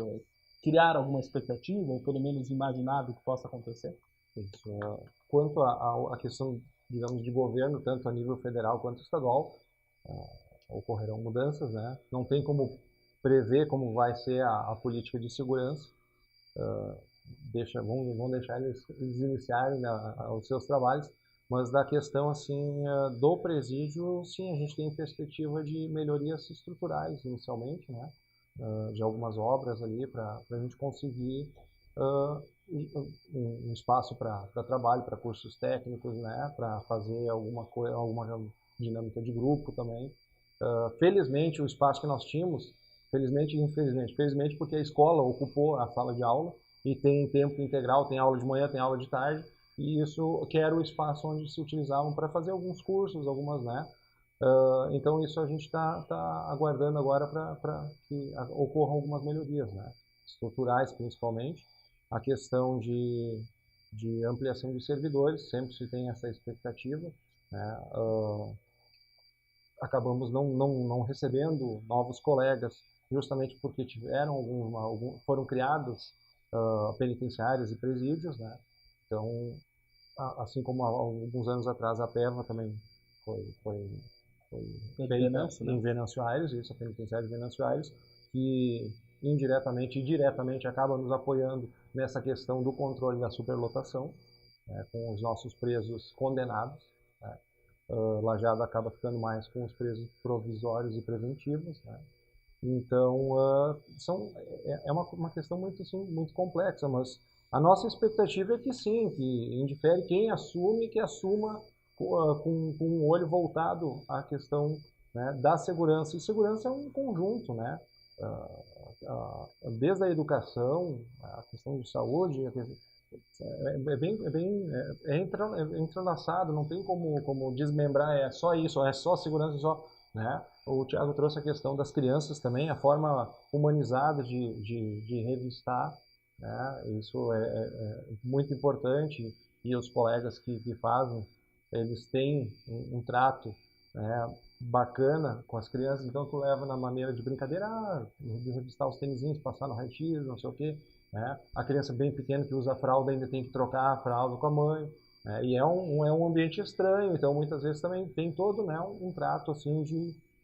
S1: criar alguma expectativa ou pelo menos imaginar o que possa acontecer?
S3: Isso. Quanto à questão, digamos, de governo, tanto a nível federal quanto estadual, ocorrerão mudanças, né? Não tem como prever como vai ser a política de segurança, vamos deixar eles iniciarem os seus trabalhos, mas da questão assim do presídio, sim, a gente tem perspectiva de melhorias estruturais inicialmente, né? De algumas obras ali para a gente conseguir um espaço para trabalho, para cursos técnicos, né? Para fazer alguma dinâmica de grupo também. Felizmente, o espaço que nós tínhamos, felizmente e infelizmente, felizmente porque a escola ocupou a sala de aula e tem tempo integral, tem aula de manhã, tem aula de tarde, e isso que era o espaço onde se utilizavam para fazer alguns cursos, algumas, né? Então isso a gente está aguardando agora para que ocorram algumas melhorias, né? Estruturais principalmente, a questão de ampliação de servidores, sempre se tem essa expectativa, né? Acabamos não recebendo novos colegas, justamente porque foram criados penitenciárias e presídios, né? Então, assim como há alguns anos atrás a PEVA também foi feita em Venâncio Aires, isso, a penitenciária de Venâncio Aires, que indiretamente e diretamente acaba nos apoiando nessa questão do controle da superlotação, né, com os nossos presos condenados, né? Lajeado acaba ficando mais com os presos provisórios e preventivos, né? Então, é uma questão muito, assim, muito complexa, mas a nossa expectativa é que sim, que indifere quem assume, que assuma com um olho voltado à questão, né, da segurança. E segurança é um conjunto, né? Desde a educação, a questão de saúde, é entrelaçado, não tem como desmembrar, é só isso, é só segurança, só, né? O Thiago trouxe a questão das crianças também, a forma humanizada de revistar, né? Isso é muito importante, e os colegas que fazem, eles têm um trato, né, bacana com as crianças, então tu leva na maneira de brincadeira, de revistar os tênisinhos, passar no raio-x, não sei o quê, né? A criança bem pequena que usa a fralda ainda tem que trocar a fralda com a mãe, né? E é um ambiente estranho, então muitas vezes também tem todo, né, um trato assim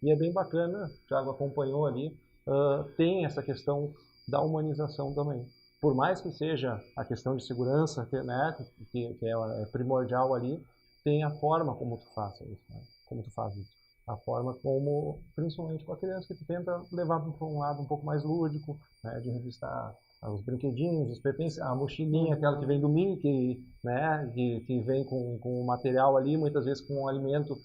S3: e é bem bacana, o Thiago acompanhou ali, tem essa questão da humanização também. Por mais que seja a questão de segurança, né, que é primordial ali, tem a forma como tu faz isso, né? Como tu faz isso. A forma como, principalmente com a criança, que tu tenta levar para um lado um pouco mais lúdico, né, de revistar os brinquedinhos, os pertences, a mochilinha, aquela que vem do Mickey, né, que vem com o material ali, muitas vezes com o alimento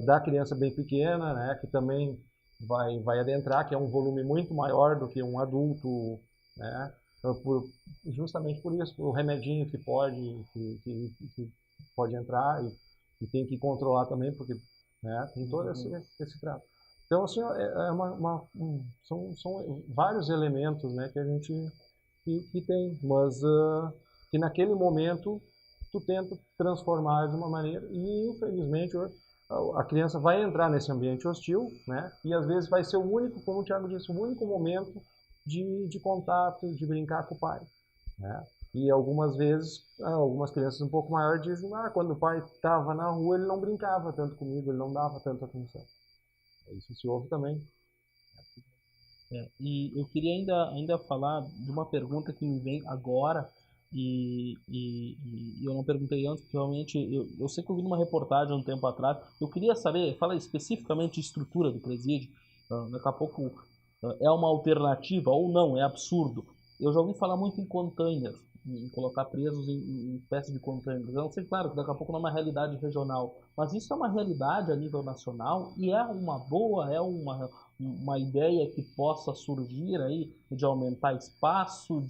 S3: da criança bem pequena, né, que também vai adentrar, que é um volume muito maior do que um adulto, né, justamente por isso, o remedinho que pode entrar e tem que controlar também, porque, né, tem todo esse trato. Então, assim, são vários elementos, né, que a gente que tem, mas que naquele momento tu tenta transformar de uma maneira e, infelizmente, a criança vai entrar nesse ambiente hostil, né, e às vezes vai ser o único, como o Thiago disse, o único momento de contato, de brincar com o pai, né? E algumas vezes, algumas crianças um pouco maiores dizem, quando o pai estava na rua, ele não brincava tanto comigo, ele não dava tanta atenção. Isso se ouve também.
S1: E eu queria ainda falar de uma pergunta que me vem agora, e eu não perguntei antes, porque realmente eu sei que eu vi numa reportagem um tempo atrás. Eu queria saber, fala especificamente de estrutura do presídio, daqui a pouco é uma alternativa ou não, é absurdo. Eu já ouvi falar muito em containers, em colocar presos em espécie de containers. Eu não sei, claro, que daqui a pouco não é uma realidade regional, mas isso é uma realidade a nível nacional e é uma boa, é uma ideia que possa surgir aí de aumentar espaço,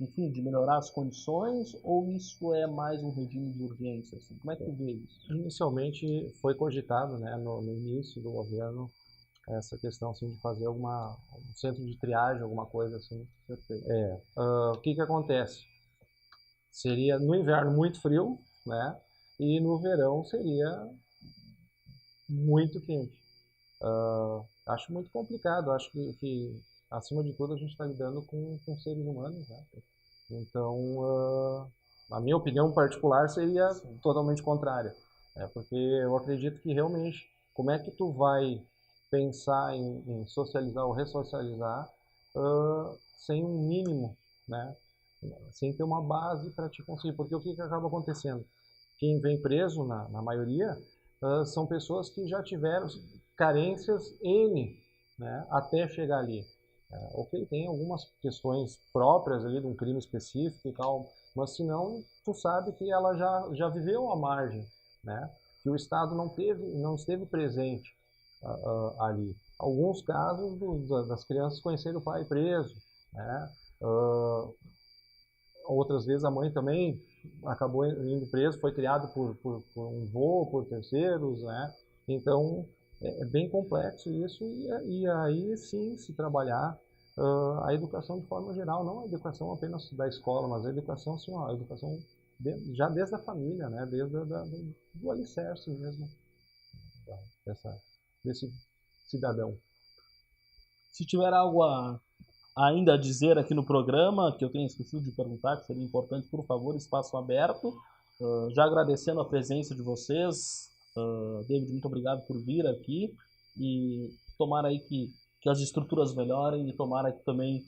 S1: enfim, de melhorar as condições, ou isso é mais um regime de urgência? Assim? Como é que tu vê isso?
S3: Inicialmente foi cogitado, né, no início do governo, essa questão assim, de fazer um centro de triagem, alguma coisa assim. O que acontece? Seria no inverno muito frio, né? E no verão seria muito quente. Acho muito complicado. Acho que acima de tudo a gente está lidando com seres humanos, né? Então, a minha opinião particular seria totalmente contrária, porque eu acredito que realmente, como é que tu vai pensar em socializar ou ressocializar sem um mínimo, né, sem ter uma base para te conseguir. Porque o que acaba acontecendo? Quem vem preso, na maioria, são pessoas que já tiveram carências N, né, até chegar ali. Ok, tem algumas questões próprias ali de um crime específico e tal, mas se não, tu sabe que ela já viveu à margem, né, que o Estado não esteve presente ali. Alguns casos das crianças conhecerem o pai preso, né, outras vezes a mãe também acabou indo preso, foi criado por um vô, por terceiros, né? Então é bem complexo isso e aí sim se trabalhar a educação de forma geral, não a educação apenas da escola, mas a educação assim, ó, a educação já desde a família, né? Desde do alicerce mesmo desse cidadão.
S1: Se tiver algo ainda a dizer aqui no programa, que eu tenho esquecido de perguntar, que seria importante, por favor, espaço aberto. Já agradecendo a presença de vocês. David, muito obrigado por vir aqui. E tomara aí que as estruturas melhorem e tomara que também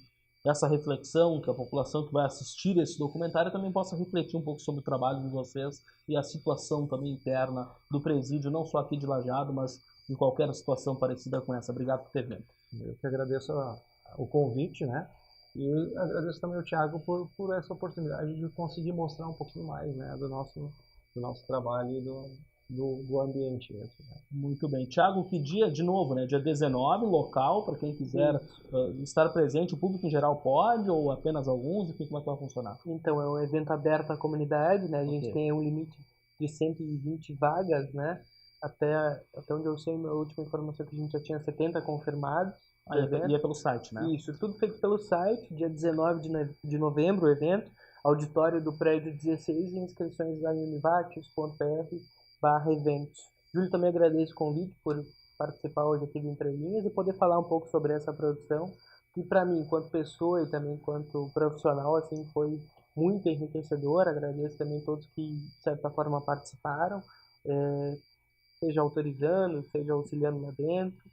S1: essa reflexão, que a população que vai assistir esse documentário também possa refletir um pouco sobre o trabalho de vocês e a situação também interna do presídio, não só aqui de Lajeado, mas de qualquer situação parecida com essa. Obrigado por ter vindo.
S3: Eu que agradeço o convite, né? E agradeço também ao Thiago por essa oportunidade de conseguir mostrar um pouquinho mais, né, do nosso trabalho e do ambiente. Né?
S1: Muito bem. Thiago, que dia, de novo, né? Dia 19, local, para quem quiser estar presente, o público em geral pode, ou apenas alguns? E como é que vai funcionar?
S2: Então, é um evento aberto à comunidade, né? A gente tem um limite de 120 vagas, né? Até onde eu sei, a última informação que a gente já tinha 70 confirmados.
S1: E é pelo site, né?
S2: Isso, tudo feito pelo site, dia 19 de novembro o evento, auditório do prédio 16 e inscrições lá em univates.pr/eventos. Júlio, também agradeço o convite por participar hoje aqui do Entre Linhas e poder falar um pouco sobre essa produção, que para mim, enquanto pessoa e também enquanto profissional, assim, foi muito enriquecedor. Agradeço também todos que, de certa forma, participaram, seja autorizando, seja auxiliando lá dentro.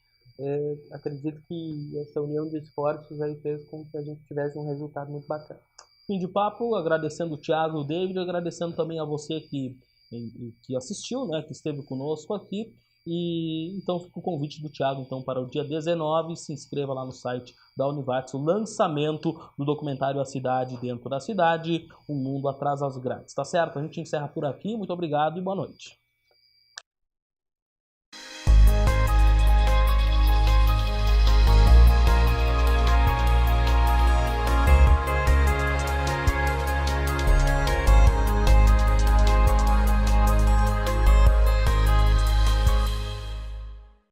S2: Acredito que essa união de esforços aí fez com que a gente tivesse um resultado muito bacana.
S1: Fim de papo, agradecendo o Thiago e o David, agradecendo também a você que assistiu, né, que esteve conosco aqui. E então fica o convite do Thiago então, para o dia 19, se inscreva lá no site da Univates, o lançamento do documentário A Cidade Dentro da Cidade, Um Mundo Atrás das Grades. Tá certo? A gente encerra por aqui, muito obrigado e boa noite.